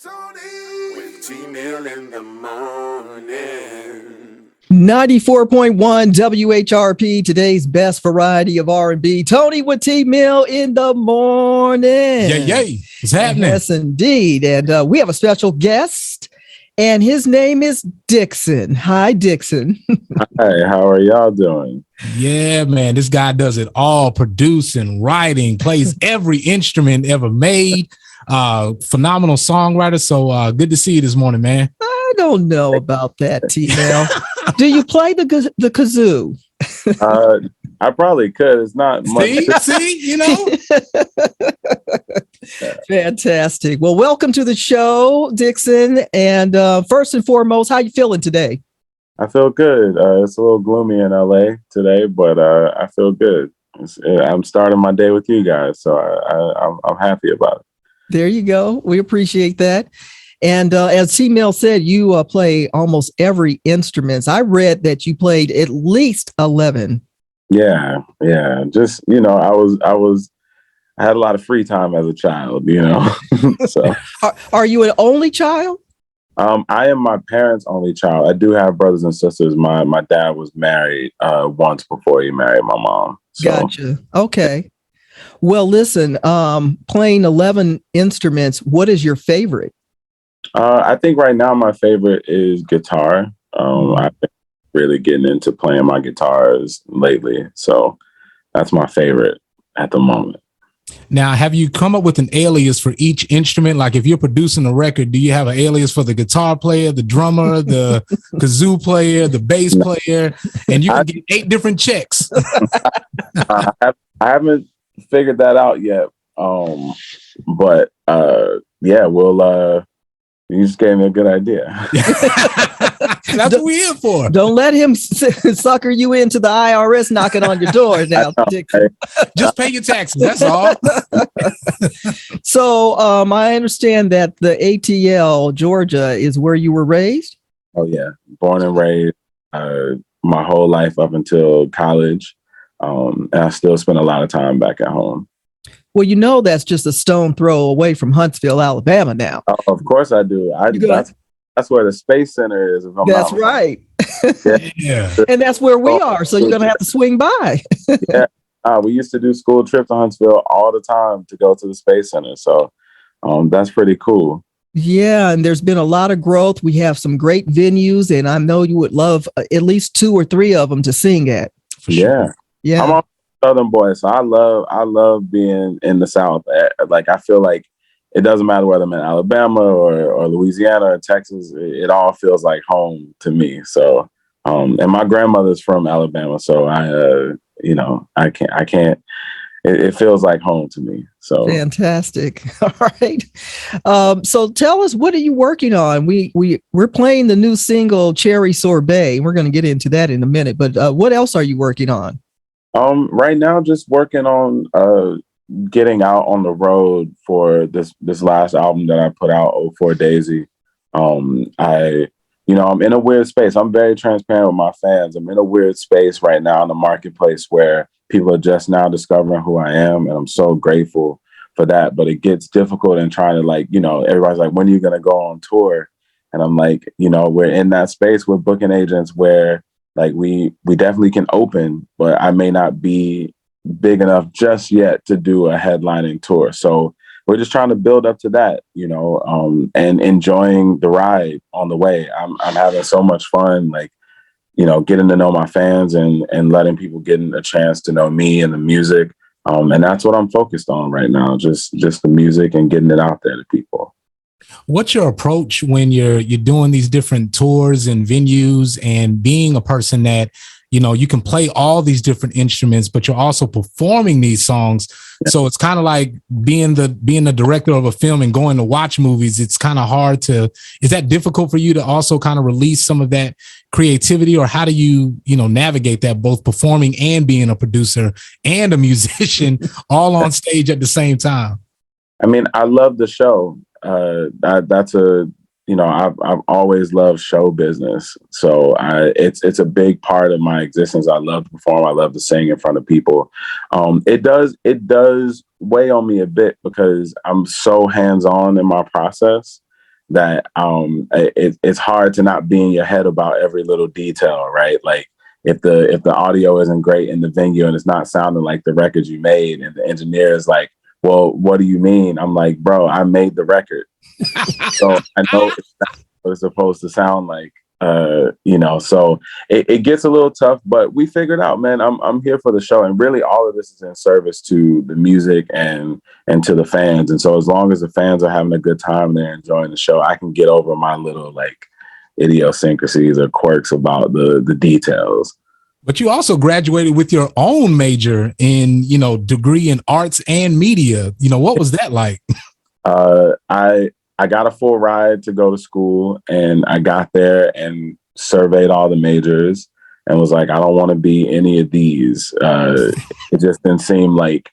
Toni with Tmill in the morning. 94.1 WHRP, today's best variety of R&B. Toni with Tmill in the morning. Yay. What's happening? Yes, indeed. And we have a special guest, and his name is Dixson. Hi, Dixson. Hi, how are y'all doing? Yeah, man, this guy does it all, producing, writing, plays every instrument ever made. Phenomenal songwriter. So good to see you this morning, man. I don't know about that, Tmill. Do you play the kazoo? I probably could. It's not much. See, you know. Fantastic. Well, welcome to the show, Dixson. And first and foremost, how you feeling today? I feel good. It's a little gloomy in LA today, but I feel good. I'm starting my day with you guys, so I'm happy about it. There you go. We appreciate that. And as Tmill said, you play almost every instrument. I read that you played at least 11. Yeah. Just, I had a lot of free time as a child, So Are you an only child? I am my parents' only child. I do have brothers and sisters. My dad was married once before he married my mom. So. Gotcha. Okay. Well, listen, playing 11 instruments, what is your favorite? I think right now my favorite is guitar. I've been really getting into playing my guitars lately. So that's my favorite at the moment. Now, have you come up with an alias for each instrument? Like if you're producing a record, do you have an alias for the guitar player, the drummer, the kazoo player, the bass player? And you can get 8 different checks. I haven't figured that out yet. But you just gave me a good idea. That's what we're here for. Don't let him sucker you into the IRS knocking on your door now, Dixon. Just pay your taxes. That's all. So I understand that the ATL, Georgia, is where you were raised? Oh, yeah. Born and raised my whole life up until college. And I still spend a lot of time back at home. Well, that's just a stone throw away from Huntsville, Alabama now. Oh, of course I do. That's where the Space Center is. That's right. Yeah. And that's where we are. So you're going to have to swing by. Yeah. We used to do school trips to Huntsville all the time to go to the Space Center. So that's pretty cool. Yeah. And there's been a lot of growth. We have some great venues, and I know you would love at least 2 or 3 of them to sing at. For sure. Yeah. I'm a Southern boy, so I love being in the South. Like I feel like it doesn't matter whether I'm in Alabama or Louisiana or Texas. It all feels like home to me. So, and my grandmother's from Alabama, so I can't. It feels like home to me. So fantastic. All right. So tell us, what are you working on? We're playing the new single Cherry Sorbet. We're going to get into that in a minute. But what else are you working on? Right now, just working on getting out on the road for this last album that I put out, 04 Daisy. I'm in a weird space. I'm very transparent with my fans. I'm in a weird space right now in the marketplace where people are just now discovering who I am, and I'm so grateful for that. But it gets difficult in trying to everybody's like, when are you going to go on tour? And I'm like, we're in that space with booking agents where like we definitely can open, but I may not be big enough just yet to do a headlining tour. So we're just trying to build up to that, and enjoying the ride on the way. I'm having so much fun, getting to know my fans and letting people get a chance to know me and the music. And that's what I'm focused on right now, just the music and getting it out there to people. What's your approach when you're doing these different tours and venues and being a person that, you can play all these different instruments, but you're also performing these songs. Yeah. So it's kind of like being the director of a film and going to watch movies. It's kind of hard is that difficult for you to also kind of release some of that creativity, or how do you navigate that, both performing and being a producer and a musician all on stage at the same time? I mean, I love the show. I've always loved show business. So it's a big part of my existence. I love to perform. I love to sing in front of people. It does weigh on me a bit because I'm so hands-on in my process that it's hard to not be in your head about every little detail, right? Like if the audio isn't great in the venue and it's not sounding like the records you made, and the engineer is like, well, what do you mean? I'm like, bro, I made the record. So I know it's not what it's supposed to sound like. So it gets a little tough, but we figured out, man. I'm here for the show, and really all of this is in service to the music and to the fans. And so as long as the fans are having a good time and they're enjoying the show, I can get over my little like idiosyncrasies or quirks about the details. But you also graduated with your own major in, degree in arts and media. What was that like? I got a full ride to go to school, and I got there and surveyed all the majors and was like, I don't want to be any of these. It just didn't seem like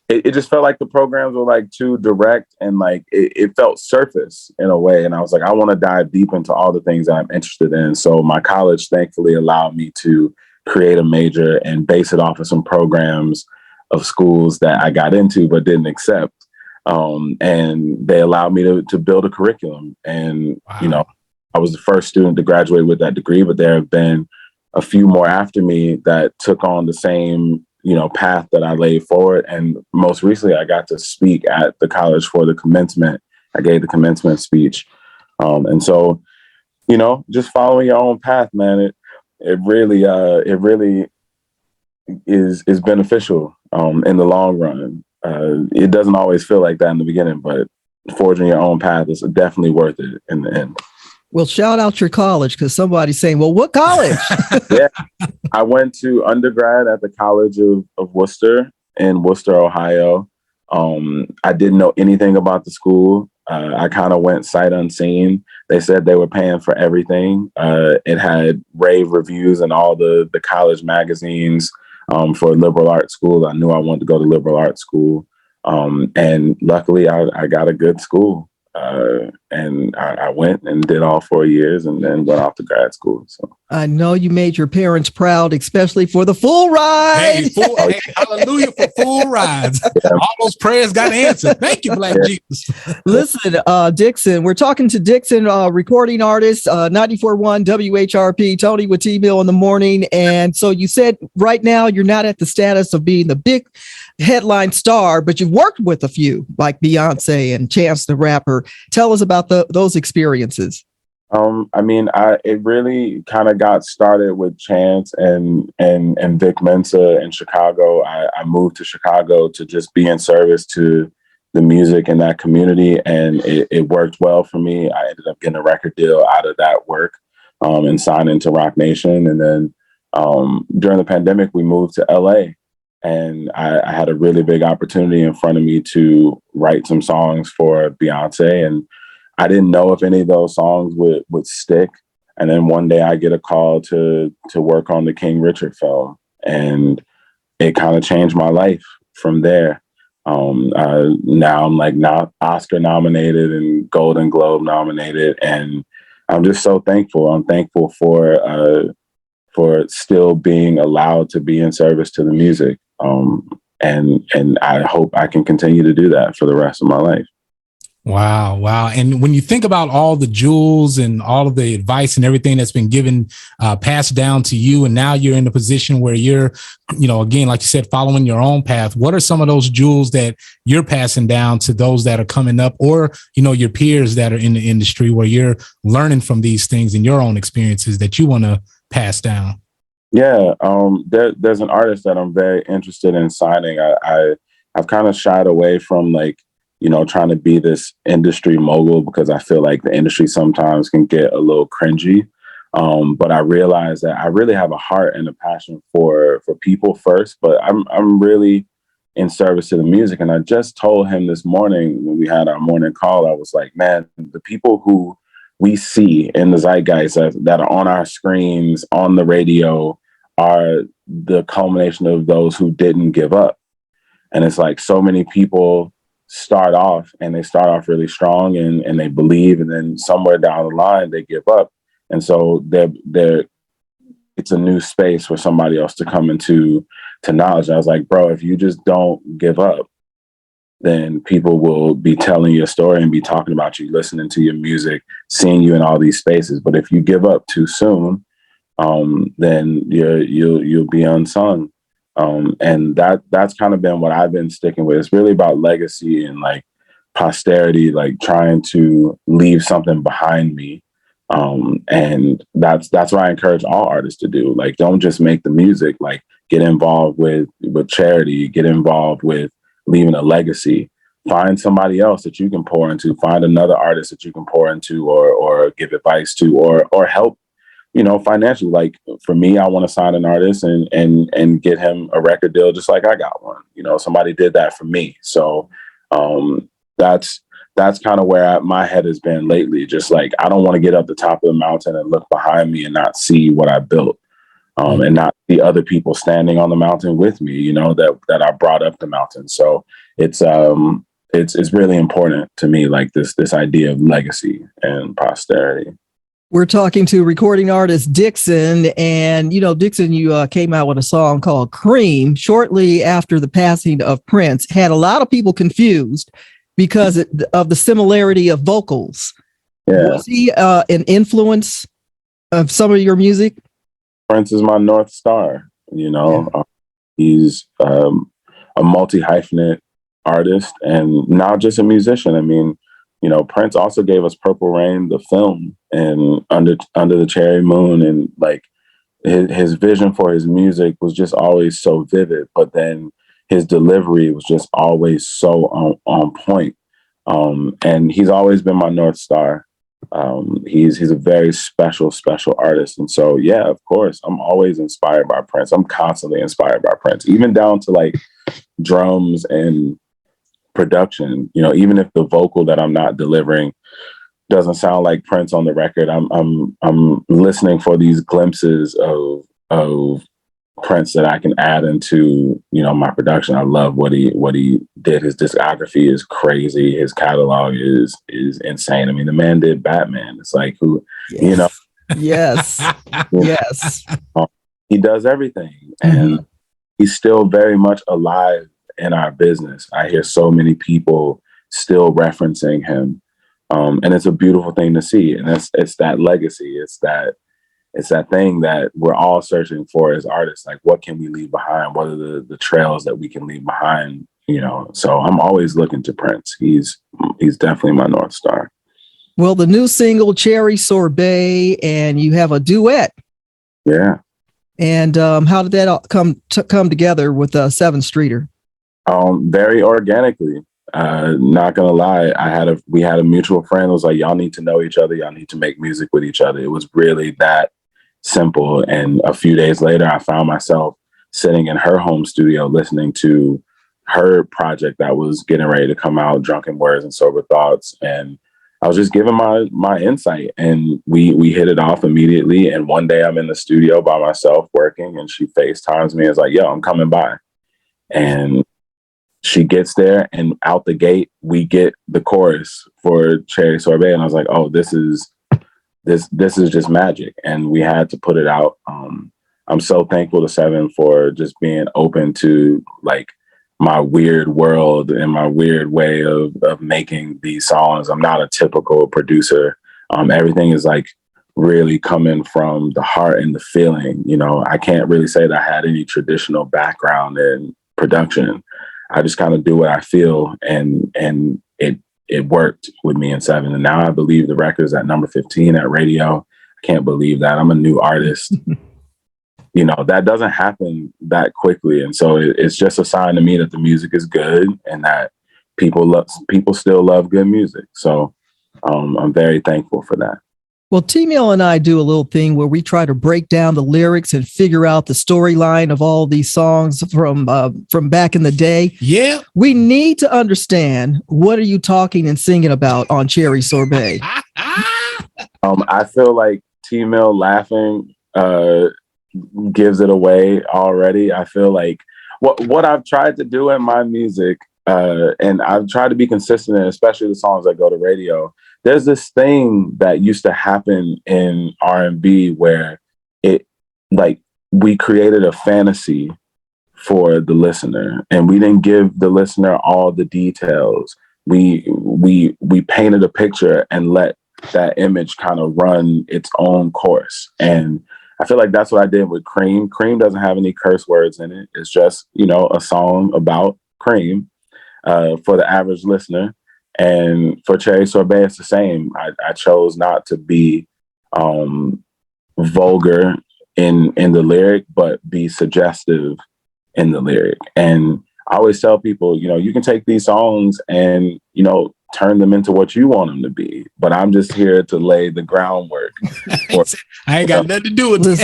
it just felt like the programs were like too direct, and like it felt surface in a way. And I was like, I want to dive deep into all the things that I'm interested in. So my college thankfully allowed me to create a major and base it off of some programs of schools that I got into but didn't accept. And they allowed me to build a curriculum. And, wow. I was the first student to graduate with that degree, but there have been a few more after me that took on the same, path that I laid forward. And most recently, I got to speak at the college for the commencement. I gave the commencement speech. And so, just following your own path, man, it really is beneficial in the long run. It doesn't always feel like that in the beginning, but forging your own path is definitely worth it in the end. Well, shout out your college, because somebody's saying, well, what college? Yeah, I went to undergrad at the College of Worcester in Worcester, Ohio. I didn't know anything about the school. I kind of went sight unseen. They said they were paying for everything. It had rave reviews in all the college magazines. For liberal arts school, I knew I wanted to go to liberal arts school. And luckily I got a good school. And I went and did all 4 years and then went off to grad school. So I know you made your parents proud, especially for the full ride. Hey, hallelujah for full rides. Yeah. All those prayers got answered. Thank you, Black Jesus. Listen, Dixson, we're talking to Dixson, recording artist, 94.1 WHRP, Toni with Tmill in the morning. And so you said right now you're not at the status of being the big headline star, but you've worked with a few like Beyonce and Chance the Rapper. Tell us about those experiences. It really kind of got started with Chance and Vic Mensa in Chicago. I moved to Chicago to just be in service to the music in that community, and it worked well for me. I ended up getting a record deal out of that work and signing to Roc Nation. And then during the pandemic, we moved to LA. And I had a really big opportunity in front of me to write some songs for Beyonce. And I didn't know if any of those songs would stick. And then one day I get a call to work on the King Richard film. And it kind of changed my life from there. Now I'm like not Oscar nominated and Golden Globe nominated. And I'm just so thankful. I'm thankful for still being allowed to be in service to the music. And I hope I can continue to do that for the rest of my life. Wow. And when you think about all the jewels and all of the advice and everything that's been given, passed down to you, and now you're in a position where you're, again, like you said, following your own path, what are some of those jewels that you're passing down to those that are coming up, or, your peers that are in the industry, where you're learning from these things and your own experiences that you want to pass down? Yeah, there's an artist that I'm very interested in signing. I've kind of shied away from trying to be this industry mogul, because I feel like the industry sometimes can get a little cringy. But I realize that I really have a heart and a passion for people first, but I'm really in service to the music. And I just told him this morning when we had our morning call, I was like, man, the people who we see in the zeitgeist that are on our screens, on the radio, are the culmination of those who didn't give up. And it's like so many people start off really strong and they believe, and then somewhere down the line they give up. And so it's a new space for somebody else to come into knowledge. And I was like, bro, if you just don't give up, then people will be telling your story and be talking about you, listening to your music, seeing you in all these spaces. But if you give up too soon, then you'll be unsung. And that's kind of been what I've been sticking with. It's really about legacy and like posterity, like trying to leave something behind me. And that's what I encourage all artists to do. Like, don't just make the music, like get involved with charity, get involved with leaving a legacy. Find somebody else that you can pour into, find another artist that you can pour into or give advice to or help, financially. Like for me, I want to sign an artist and get him a record deal just like I got one. Somebody did that for me. So that's kind of where my head has been lately. Just like, I don't want to get up the top of the mountain and look behind me and not see what I built. And not see other people standing on the mountain with me, that I brought up the mountain. So it's really important to me, like this idea of legacy and posterity. We're talking to recording artist Dixson, and Dixon, you came out with a song called "Cream" shortly after the passing of Prince. Had a lot of people confused because of the similarity of vocals. Yeah. Was he an influence of some of your music? Prince is my North Star. He's a multi-hyphenate artist and not just a musician. I mean, Prince also gave us Purple Rain, the film, and Under the Cherry Moon, and like his vision for his music was just always so vivid. But then his delivery was just always so on point. And he's always been my North Star. He's a very special artist. And so, yeah, of course, I'm always inspired by Prince. I'm constantly inspired by Prince, even down to like drums and production. Even if the vocal that I'm not delivering doesn't sound like Prince on the record, I'm listening for these glimpses of Prince that I can add into, my production. I love what he did. His discography is crazy. His catalog is insane. I mean, the man did Batman. It's like Yes. Yes. He does everything, and he's still very much alive in our business. I hear so many people still referencing him, and it's a beautiful thing to see. And it's that legacy. It's that thing that we're all searching for as artists. Like, what can we leave behind? What are the trails that we can leave behind? So I'm always looking to Prince. He's definitely my North Star. Well, the new single, Cherry Sorbet, and you have a duet. Yeah. And how did that all come together with 7th Streeter? Very organically. Not gonna lie, we had a mutual friend who was like, y'all need to know each other. Y'all need to make music with each other. It was really that simple. And a few days later, I found myself sitting in her home studio listening to her project that was getting ready to come out, Drunken Words and Sober Thoughts. And I was just giving my insight, and we hit it off immediately. And one day I'm in the studio by myself working, and she FaceTimes me and is like, yo, I'm coming by. And she gets there, and out the gate, we get the chorus for Cherry Sorbet. And I was like, oh, this is just magic. And we had to put it out. I'm so thankful to Seven for just being open to like my weird world and my weird way of making these songs. I'm not a typical producer. Everything is like really coming from the heart and the feeling. I can't really say that I had any traditional background in production. I just kind of do what I feel, and it worked with me and Seven. And now I believe the record's at number 15 at radio. I can't believe that. I'm a new artist. That doesn't happen that quickly. And so it's just a sign to me that the music is good and that people still love good music. So I'm very thankful for that. Well, Tmill and I do a little thing where we try to break down the lyrics and figure out the storyline of all these songs from back in the day. Yeah. We need to understand, what are you talking and singing about on Cherry Sorbet? I feel like Tmill laughing gives it away already. I feel like what I've tried to do in my music, and I've tried to be consistent, especially the songs that go to radio. There's this thing that used to happen in R&B where it, like, we created a fantasy for the listener, and we didn't give the listener all the details. We painted a picture and let that image kind of run its own course. And I feel like that's what I did with Cream. Cream doesn't have any curse words in it. It's just, a song about cream for the average listener. And for Cherry Sorbet, it's the same. I chose not to be vulgar in the lyric, but be suggestive in the lyric. And I always tell people, you can take these songs and, turn them into what you want them to be. But I'm just here to lay the groundwork. I ain't got nothing to do with this.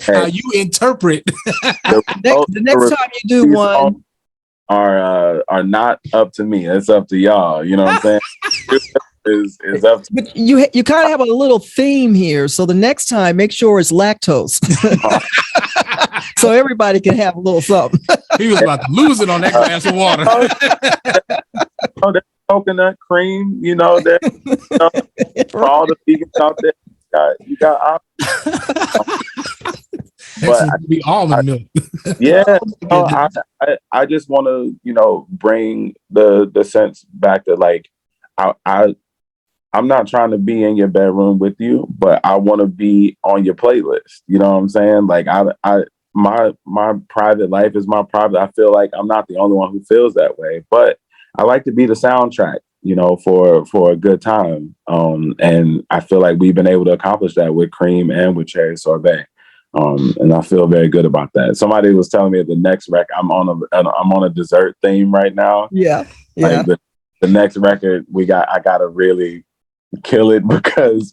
How you interpret. The next time you do one are not up to me. It's up to y'all. You know what I'm saying? is up to But you kind of have a little theme here. So the next time, make sure it's lactose. So everybody can have a little something. He was about to lose it on that glass of water. There's coconut cream, for all the vegans out there. You got options. But be almond milk. Yeah, I just want to, bring the sense back that, like, I'm not trying to be in your bedroom with you, but I want to be on your playlist. You know what I'm saying? Like, my private life is my private. I feel like I'm not the only one who feels that way, but I like to be the soundtrack, for a good time. And I feel like we've been able to accomplish that with Cream and with Cherry Sorbet. And I feel very good about that. Somebody was telling me at the next record, I'm on a dessert theme right now. Yeah. Like the next record I gotta really kill it, because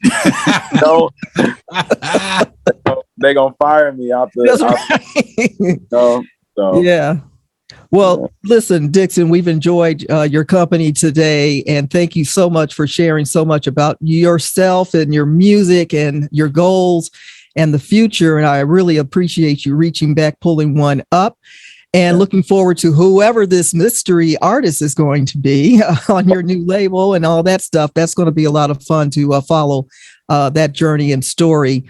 they're gonna fire me out the. So yeah. Well, listen, Dixson, we've enjoyed your company today, and thank you so much for sharing so much about yourself and your music and your goals and the future. And I really appreciate you reaching back, pulling one up, and looking forward to whoever this mystery artist is going to be on your new label and all that stuff. That's going to be a lot of fun to follow that journey and story.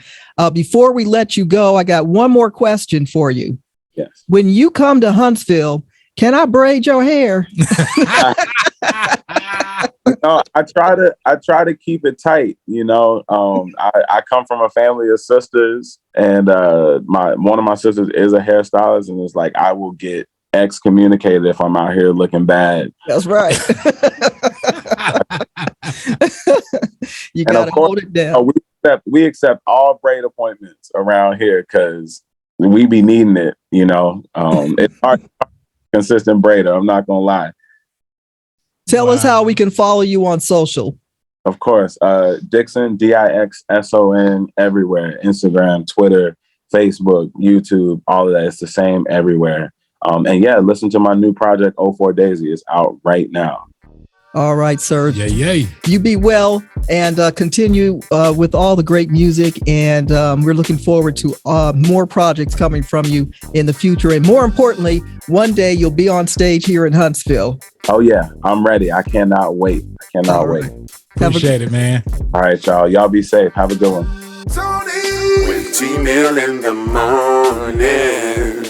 Before we let you go, I got one more question for you. Yes. When you come to Huntsville, can I braid your hair? No, I try to keep it tight. I come from a family of sisters, and one of my sisters is a hairstylist, and it's like I will get excommunicated if I'm out here looking bad. That's right. You gotta hold it down. We accept all braid appointments around here because we be needing it. It's hard to find a consistent braider. I'm not gonna lie. Tell us how we can follow you on social. Of course. Dixson, Dixson, everywhere. Instagram, Twitter, Facebook, YouTube, all of that. It's the same everywhere. And listen to my new project, 04 Daisy. It's out right now. All right, sir. Yay. You be well and continue with all the great music. And we're looking forward to more projects coming from you in the future. And more importantly, one day you'll be on stage here in Huntsville. Oh, yeah. I'm ready. I cannot wait. Wait. Appreciate it, man. All right, y'all. Y'all be safe. Have a good one. Toni with Tmill in the morning.